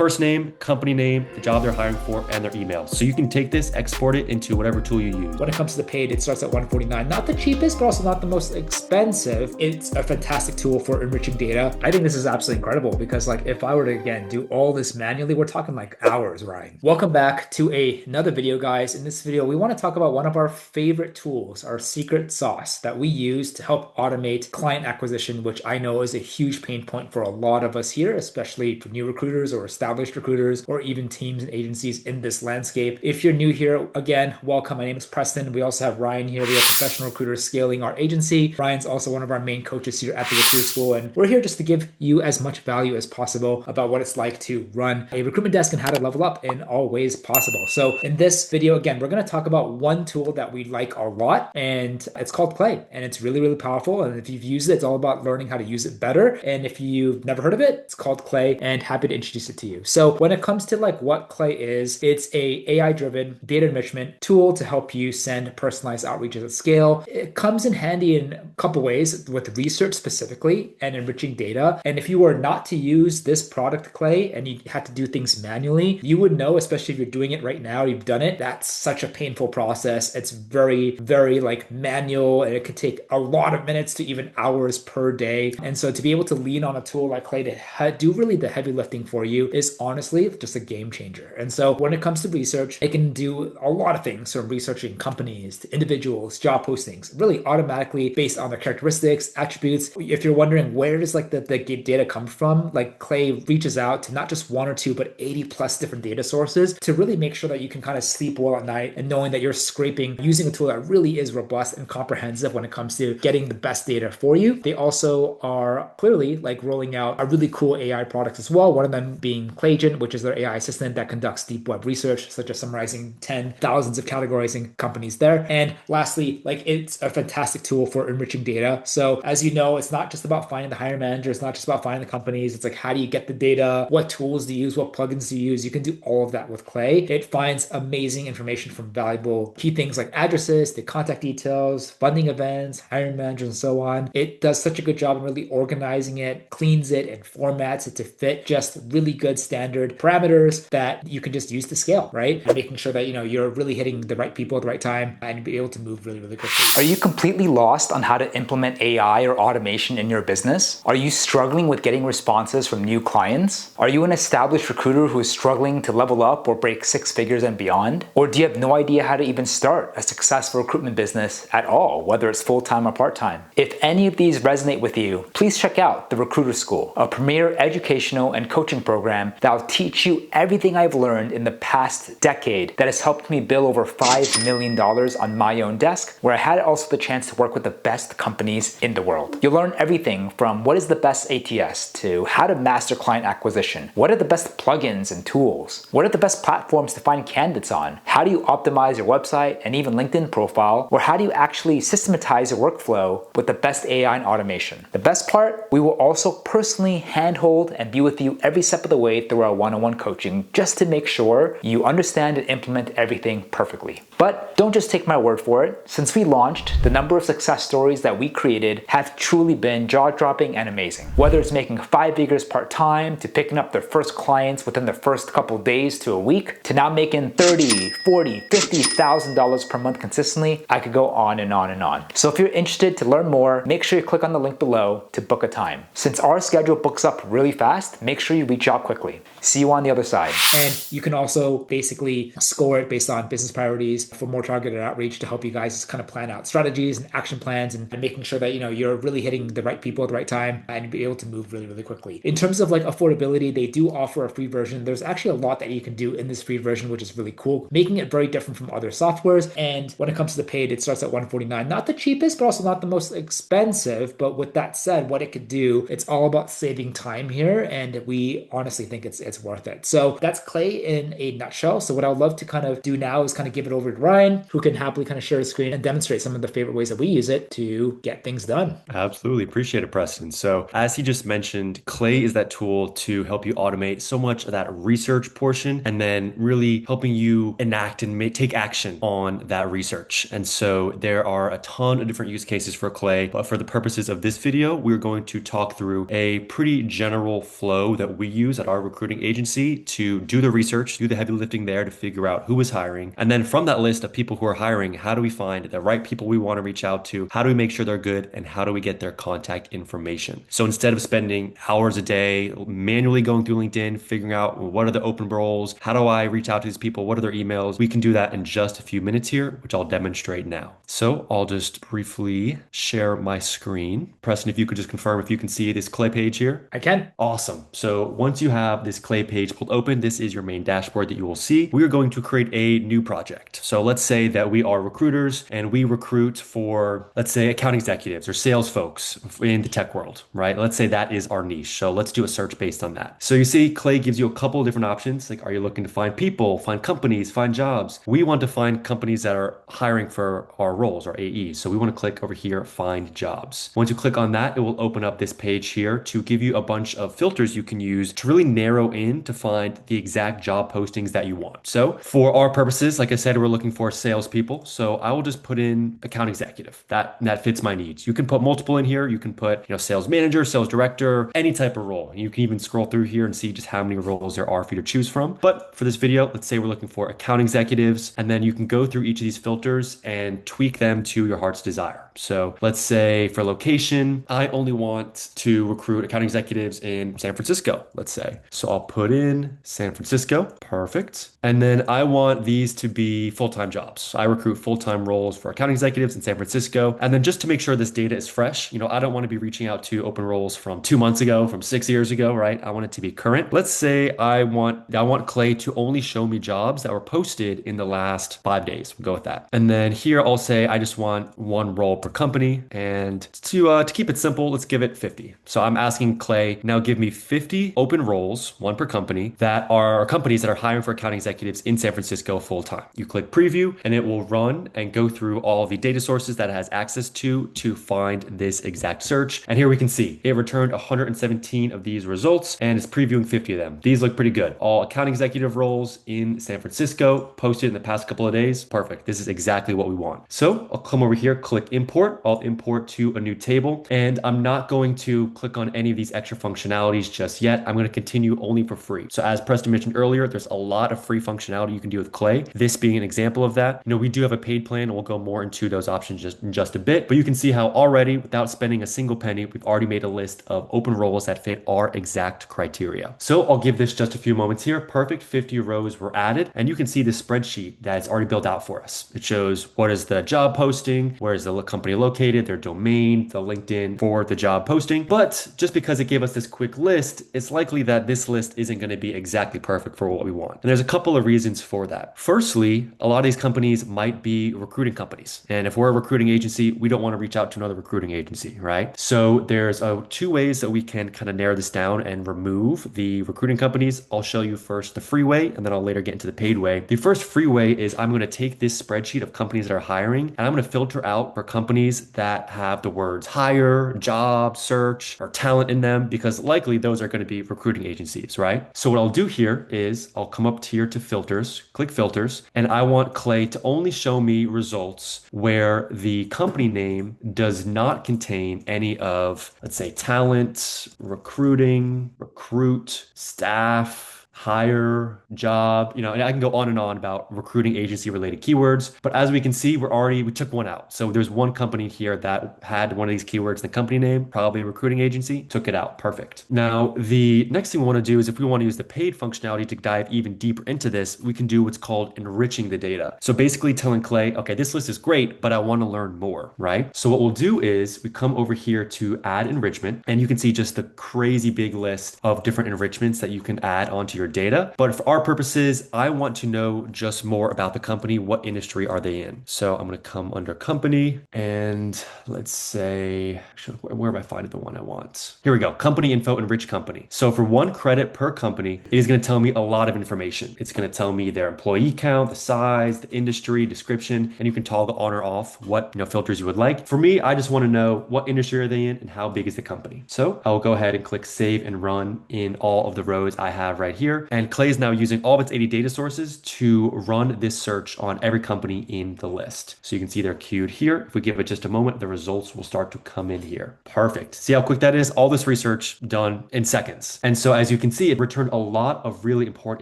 first name, company name, the job they're hiring for, and their email. So you can take this, export it into whatever tool you use. When it comes to the paid, it starts at $149. Not the cheapest, but also not the most expensive. It's a fantastic tool for enriching data. I think this is absolutely incredible because like if I were to, again, do all this manually, we're talking like hours, Ryan. Welcome back to another video, guys. In this video, we want to talk about one of our favorite tools, our secret sauce that we use to help automate client acquisition, which I know is a huge pain point for a lot of us here, especially for new recruiters or established recruiters or even teams and agencies in this landscape. If you're new here, again, welcome. My name is Preston. We also have Ryan here. We have professional recruiters scaling our agency. Ryan's also one of our main coaches here at the Recruiter School, and we're here just to give you as much value as possible about what it's like to run a recruitment desk and how to level up in all ways possible. So in this video, again, we're going to talk about one tool that we like a lot, and it's called Clay, and it's really, really powerful. And if you've used it, it's all about learning how to use it better. And if you've never heard of it, it's called Clay, and happy to introduce it to you. So when it comes to like what Clay is, it's a AI-driven data enrichment tool to help you send personalized outreaches at scale. It comes in handy in a couple ways with research specifically and enriching data. And if you were not to use this product, Clay, and you had to do things manually, you would know, especially if you're doing it right now, you've done it, that's such a painful process. It's very, very like manual, and it could take a lot of minutes to even hours per day. And so to be able to lean on a tool like Clay to do really the heavy lifting for you is honestly just a game changer. And so when it comes to research, it can do a lot of things from researching companies to individuals, job postings, really automatically based on their characteristics, attributes. If you're wondering where does like the data come from, like Clay reaches out to not just one or two, but 80 plus different data sources to really make sure that you can kind of sleep well at night and knowing that you're scraping using a tool that really is robust and comprehensive when it comes to getting the best data for you. They also are clearly like rolling out a really cool AI products as well. One of them being Clayagent, which is their AI assistant that conducts deep web research, such as summarizing thousands of categorizing companies there. And lastly, like it's a fantastic tool for enriching data. So as you know, it's not just about finding the hiring manager. It's not just about finding the companies. It's like, how do you get the data? What tools do you use? What plugins do you use? You can do all of that with Clay. It finds amazing information from valuable key things like addresses, the contact details, funding events, hiring managers, and so on. It does such a good job in really organizing it, cleans it, and formats it to fit just really good standard parameters that you can just use to scale, right? And making sure that, you're really hitting the right people at the right time and be able to move really, really quickly. Are you completely lost on how to implement AI or automation in your business? Are you struggling with getting responses from new clients? Are you an established recruiter who is struggling to level up or break six figures and beyond? Or do you have no idea how to even start a successful recruitment business at all, whether it's full-time or part-time? If any of these resonate with you, please check out the Recruiter School, a premier educational and coaching program that will teach you everything I've learned in the past decade that has helped me build over $5 million on my own desk, where I had also the chance to work with the best companies in the world. You'll learn everything from what is the best ATS to how to master client acquisition, what are the best plugins and tools, what are the best platforms to find candidates on, how do you optimize your website and even LinkedIn profile, or how do you actually systematize your workflow with the best AI and automation. The best part, we will also personally handhold and be with you every step of the way through our one-on-one coaching just to make sure you understand and implement everything perfectly. But don't just take my word for it. Since we launched, the number of success stories that we created have truly been jaw-dropping and amazing. Whether it's making 5 figures part-time, to picking up their first clients within the first couple days to a week, to now making $30,000, $40,000, $50,000 per month consistently, I could go on and on and on. So if you're interested to learn more, make sure you click on the link below to book a time. Since our schedule books up really fast, make sure you reach out quickly. See you on the other side. And you can also basically score it based on business priorities for more targeted outreach to help you guys kind of plan out strategies and action plans and making sure that, you're really hitting the right people at the right time and be able to move really, really quickly. In terms of like affordability, they do offer a free version. There's actually a lot that you can do in this free version, which is really cool, making it very different from other softwares. And when it comes to the paid, it starts at $149. Not the cheapest, but also not the most expensive. But with that said, what it could do, it's all about saving time here. And we honestly think it's worth it. So that's Clay in a nutshell. So what I would love to kind of do now is kind of give it over to Ryan, who can happily kind of share his screen and demonstrate some of the favorite ways that we use it to get things done. Absolutely. Appreciate it, Preston. So as he just mentioned, Clay is that tool to help you automate so much of that research portion and then really helping you enact and take action on that research. And so there are a ton of different use cases for Clay, but for the purposes of this video, we're going to talk through a pretty general flow that we use at our recruiting agency to do the research, do the heavy lifting there to figure out who is hiring. And then from that list of people who are hiring, how do we find the right people we want to reach out to? How do we make sure they're good? And how do we get their contact information? So instead of spending hours a day manually going through LinkedIn, figuring out what are the open roles, how do I reach out to these people, what are their emails, we can do that in just a few minutes here, which I'll demonstrate now. So I'll just briefly share my screen. Preston, if you could just confirm if you can see this Clay page here. I can. Awesome. So once you have this Clay page pulled open, this is your main dashboard that you will see. We are going to create a new project. So let's say that we are recruiters and we recruit for, let's say, account executives or sales folks in the tech world, right? Let's say that is our niche. So let's do a search based on that. So you see, Clay gives you a couple of different options. Like, are you looking to find people, find companies, find jobs? We want to find companies that are hiring for our roles, our AEs. So we want to click over here, find jobs. Once you click on that, it will open up this page here to give you a bunch of filters you can use to really narrow in to find the exact job postings that you want. So for our purposes, like I said, we're looking for salespeople. So I will just put in account executive. That fits my needs. You can put multiple in here. You can put, sales manager, sales director, any type of role. You can even scroll through here and see just how many roles there are for you to choose from. But for this video, let's say we're looking for account executives, and then you can go through each of these filters and tweak them to your heart's desire. So let's say for location, I only want to recruit account executives in San Francisco, let's say. So I'll put in San Francisco. Perfect. And then I want these to be full-time jobs. I recruit full-time roles for account executives in San Francisco. And then just to make sure this data is fresh, I don't want to be reaching out to open roles from 2 months ago, from 6 years ago, right? I want it to be current. Let's say I want Clay to only show me jobs that were posted in the last 5 days. We'll go with that. And then here I'll say I just want one role per company. And to keep it simple, let's give it 50. So I'm asking Clay, now give me 50 open roles, one per company, that are companies that are hiring for account executives in San Francisco full time. You click preview and it will run and go through all the data sources that it has access to find this exact search. And here we can see it returned 117 of these results and it's previewing 50 of them. These look pretty good. All account executive roles in San Francisco posted in the past couple of days. Perfect. This is exactly what we want. So I'll come over here, click import. I'll import to a new table, and I'm not going to click on any of these extra functionalities just yet. I'm going to continue only for free. So as Preston mentioned earlier, there's a lot of free functionality you can do with Clay. This being an example of that. We do have a paid plan and we'll go more into those options in just a bit, but you can see how already without spending a single penny, we've already made a list of open roles that fit our exact criteria. So I'll give this just a few moments here. Perfect. 50 rows were added, and you can see this spreadsheet that's already built out for us. It shows what is the job posting, where is the company located, their domain, the LinkedIn for the job posting. But just because it gave us this quick list, it's likely that this list isn't going to be exactly perfect for what we want. And there's a couple of reasons for that. Firstly, a lot of these companies might be recruiting companies. And if we're a recruiting agency, we don't want to reach out to another recruiting agency, right? So there's two ways that we can kind of narrow this down and remove the recruiting companies. I'll show you first the free way, and then I'll later get into the paid way. The first free way is I'm going to take this spreadsheet of companies that are hiring, and I'm going to filter out for companies that have the words hire, job, search, or talent in them, because likely those are going to be recruiting agencies, right? So what I'll do here is I'll come up here to filters, click filters, and I want Clay to only show me results where the company name does not contain any of, let's say, talent, recruiting, recruit, staff, hire, job, and I can go on and on about recruiting agency related keywords. But as we can see, we took one out. So there's one company here that had one of these keywords in the company name, probably a recruiting agency, took it out. Perfect. Now, the next thing we want to do is if we want to use the paid functionality to dive even deeper into this, we can do what's called enriching the data. So basically telling Clay, okay, this list is great, but I want to learn more, right? So what we'll do is we come over here to add enrichment, and you can see just the crazy big list of different enrichments that you can add onto your data. But for our purposes, I want to know just more about the company. What industry are they in? So I'm going to come under company, and let's say, actually, where am I finding the one I want? Here we go. Company info, enrich company. So for 1 credit per company, it is going to tell me a lot of information. It's going to tell me their employee count, the size, the industry, description, and you can toggle on or off what filters you would like. For me, I just want to know what industry are they in and how big is the company. So I'll go ahead and click save and run in all of the rows I have right here. here. And Clay is now using all of its 80 data sources to run this search on every company in the list. So you can see they're queued here. If we give it just a moment, the results will start to come in here. Perfect. See how quick that is? All this research done in seconds. And so as you can see, it returned a lot of really important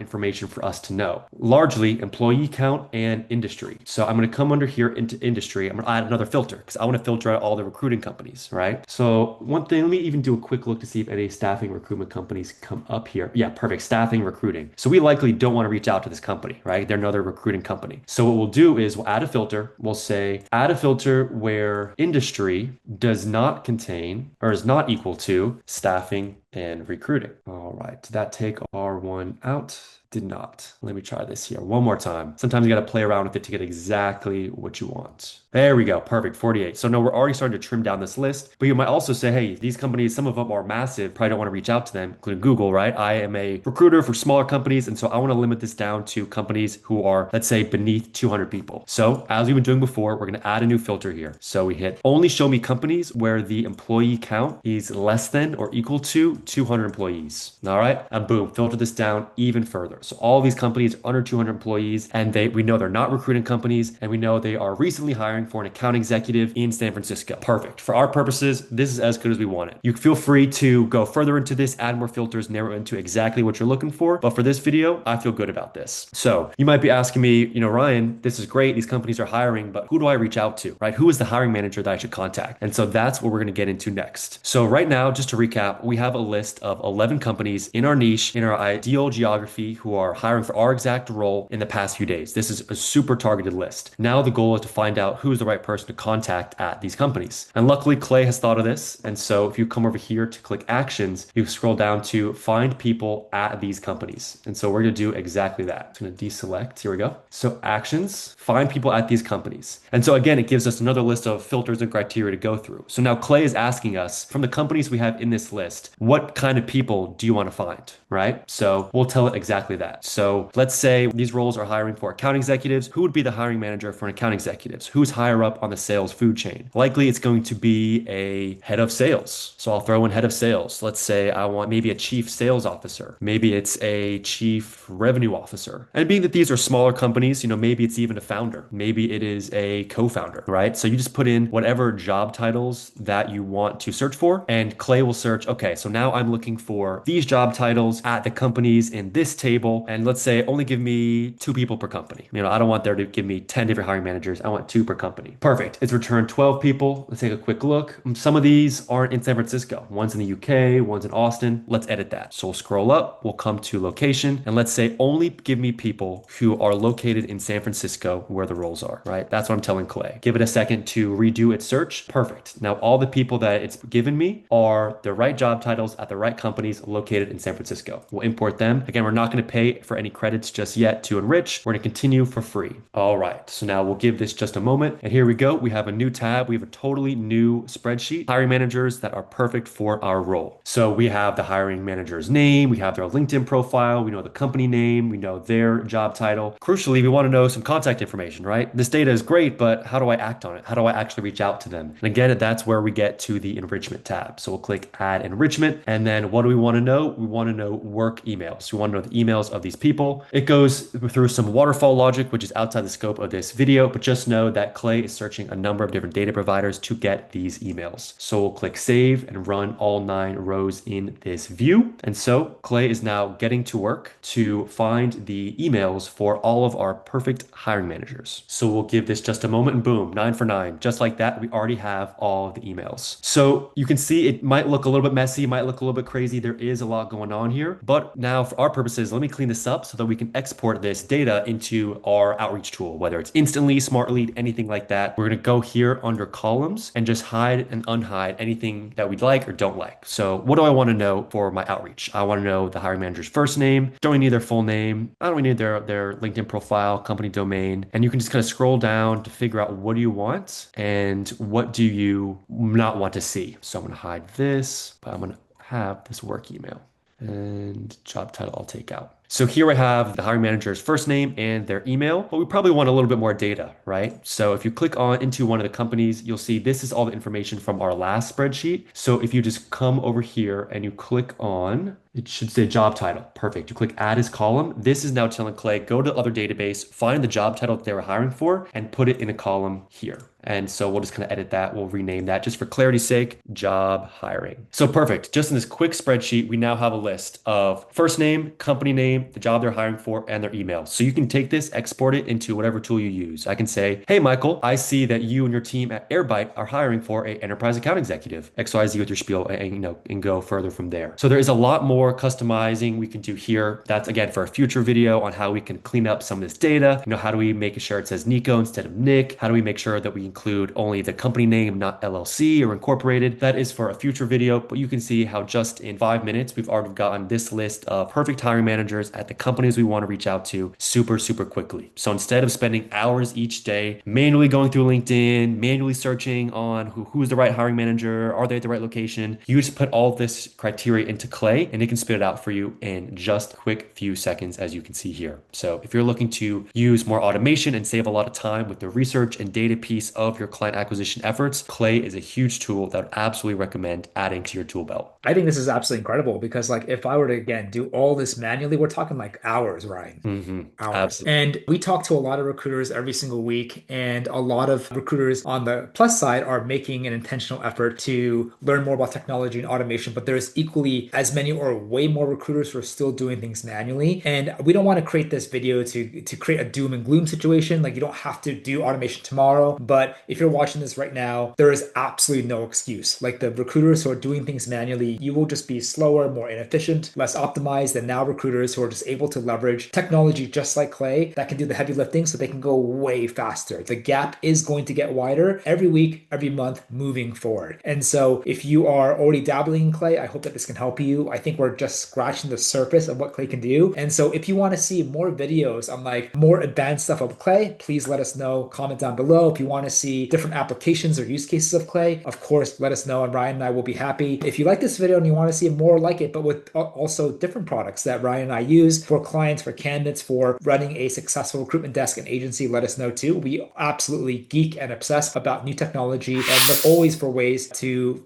information for us to know, largely employee count and industry. So I'm going to come under here into industry. I'm going to add another filter because I want to filter out all the recruiting companies, right? So one thing, let me even do a quick look to see if any staffing recruitment companies come up here. Yeah, perfect. Staffing recruiting. So we likely don't want to reach out to this company, right? They're another recruiting company. So what we'll do is we'll add a filter. We'll say add a filter where industry does not contain or is not equal to staffing and recruiting. All right, did that take R1 out? Did not. Let me try this here one more time. Sometimes you got to play around with it to get exactly what you want. There we go. Perfect. 48. So no, we're already starting to trim down this list, but you might also say, hey, these companies, some of them are massive. Probably don't want to reach out to them, including Google, right? I am a recruiter for smaller companies. And so I want to limit this down to companies who are, let's say, beneath 200 people. So as we've been doing before, we're going to add a new filter here. So we hit only show me companies where the employee count is less than or equal to 200 employees. All right. And boom, filter this down even further. So all these companies are under 200 employees, and we know they're not recruiting companies, and we know they are recently hiring for an account executive in San Francisco. Perfect. For our purposes, this is as good as we want it. You feel free to go further into this, add more filters, narrow into exactly what you're looking for. But for this video, I feel good about this. So you might be asking me, Ryan, this is great. These companies are hiring, but who do I reach out to, right? Who is the hiring manager that I should contact? And so that's what we're going to get into next. So right now, just to recap, we have a list of 11 companies in our niche, in our ideal geography, who are hiring for our exact role in the past few days. This is a super targeted list. Now the goal is to find out who's the right person to contact at these companies. And luckily Clay has thought of this. And so if you come over here to click actions, you scroll down to find people at these companies. And so we're going to do exactly that. I'm going to deselect. Here we go. So actions, find people at these companies. And so again, it gives us another list of filters and criteria to go through. So now Clay is asking us from the companies we have in this list, what kind of people do you want to find, right? So we'll tell it exactly that. So let's say these roles are hiring for account executives. Who would be the hiring manager for an account executives? Who's higher up on the sales food chain? Likely it's going to be a head of sales. So I'll throw in head of sales. Let's say I want maybe a chief sales officer. Maybe it's a chief revenue officer. And being that these are smaller companies, maybe it's even a founder. Maybe it is a co-founder, right? So you just put in whatever job titles that you want to search for, and Clay will search, okay, so now I'm looking for these job titles at the companies in this table. And let's say only give me 2 people per company. I don't want there to give me 10 different hiring managers. I want 2 per company. Perfect. It's returned 12 people. Let's take a quick look. Some of these aren't in San Francisco. One's in the UK, one's in Austin. Let's edit that. So we'll scroll up, we'll come to location, and let's say only give me people who are located in San Francisco where the roles are, right? That's what I'm telling Clay. Give it a second to redo its search. Perfect. Now all the people that it's given me are the right job titles at the right companies located in San Francisco. We'll import them. Again, we're not going to pay for any credits just yet to enrich. We're going to continue for free. All right. So now we'll give this just a moment. And here we go. We have a new tab. We have a totally new spreadsheet, hiring managers that are perfect for our role. So we have the hiring manager's name. We have their LinkedIn profile. We know the company name. We know their job title. Crucially, we want to know some contact information, right? This data is great, but how do I act on it? How do I actually reach out to them? And again, that's where we get to the enrichment tab. So we'll click add enrichment. And then what do we want to know? We want to know work emails. We want to know the emails of these people. It goes through some waterfall logic, which is outside the scope of this video, but just know that Clay is searching a number of different data providers to get these emails. So we'll click save and run all 9 rows in this view. And so Clay is now getting to work to find the emails for all of our perfect hiring managers. So we'll give this just a moment and boom, 9 for 9. Just like that, we already have all of the emails. So you can see it might look a little bit messy, might look a little bit crazy. There is a lot going on here, but now for our purposes, let me clean this up so that we can export this data into our outreach tool, whether it's Instantly, Smart Lead, anything like that. We're going to go here under columns and just hide and unhide anything that we'd like or don't like. So what do I want to know for my outreach? I want to know the hiring manager's first name. Don't need their full name. I don't need their LinkedIn profile, company domain. And you can just kind of scroll down to figure out what do you want and what do you not want to see. So I'm going to hide this, but I'm going to have this work email. And job title I'll take out. So here I have the hiring manager's first name and their email, but we probably want a little bit more data, right? So if you click on into one of the companies, you'll see this is all the information from our last spreadsheet. So if you just come over here and you click on, it should say job title. Perfect. You click add as column. This is now telling Clay, go to the other database, find the job title that they were hiring for, and put it in a column here. And so we'll just kind of edit that. We'll rename that just for clarity's sake, job hiring. So perfect. Just in this quick spreadsheet, we now have a list of first name, company name, the job they're hiring for, and their email. So you can take this, export it into whatever tool you use. I can say, hey, Michael, I see that you and your team at Airbyte are hiring for an enterprise account executive, XYZ with your spiel, and go further from there. So there is a lot more customizing we can do here. That's again for a future video on how we can clean up some of this data. How do we make sure it says Nico instead of Nick? How do we make sure that we include only the company name, not LLC or incorporated? That is for a future video, but you can see how just in 5 minutes, we've already gotten this list of perfect hiring managers at the companies we want to reach out to super, super quickly. So instead of spending hours each day manually going through LinkedIn, manually searching on who's the right hiring manager, are they at the right location, you just put all this criteria into Clay and it can spit it out for you in just a quick few seconds, as you can see here. So if you're looking to use more automation and save a lot of time with the research and data piece of your client acquisition efforts, Clay is a huge tool that I would absolutely recommend adding to your tool belt. I think this is absolutely incredible because like if I were to again do all this manually, we're talking like hours, Ryan. Hours. Absolutely. And we talk to a lot of recruiters every single week, and a lot of recruiters on the plus side are making an intentional effort to learn more about technology and automation, but there's equally as many or way more recruiters who are still doing things manually. And we don't want to create this video to create a doom and gloom situation. Like you don't have to do automation tomorrow, but if you're watching this right now, there is absolutely no excuse. Like the recruiters who are doing things manually, you will just be slower, more inefficient, less optimized than now recruiters who are just able to leverage technology just like Clay that can do the heavy lifting so they can go way faster. The gap is going to get wider every week, every month moving forward. And so if you are already dabbling in Clay, I hope that this can help you. I think we're just scratching the surface of what Clay can do. And so if you want to see more videos on like more advanced stuff of Clay, please let us know. Comment down below. If you want to see different applications or use cases of Clay, of course, let us know and Ryan and I will be happy. If you like this video and you want to see more like it, but with also different products that Ryan and I use for clients, for candidates, for running a successful recruitment desk and agency, let us know too. We absolutely geek and obsess about new technology and look always for ways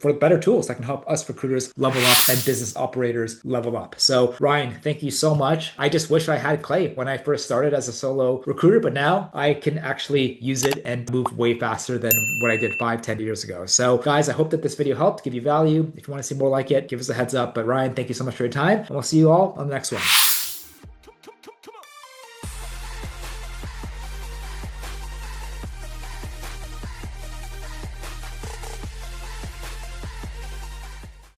for better tools that can help us recruiters level up and business operators level up. So Ryan, thank you so much. I just wish I had Clay when I first started as a solo recruiter, but now I can actually use it and move way faster than what I did 5-10 years ago. So guys, I hope that this video helped give you value. If you want to see more like it, give us a heads up. But Ryan, thank you so much for your time, and we'll see you all on the next one.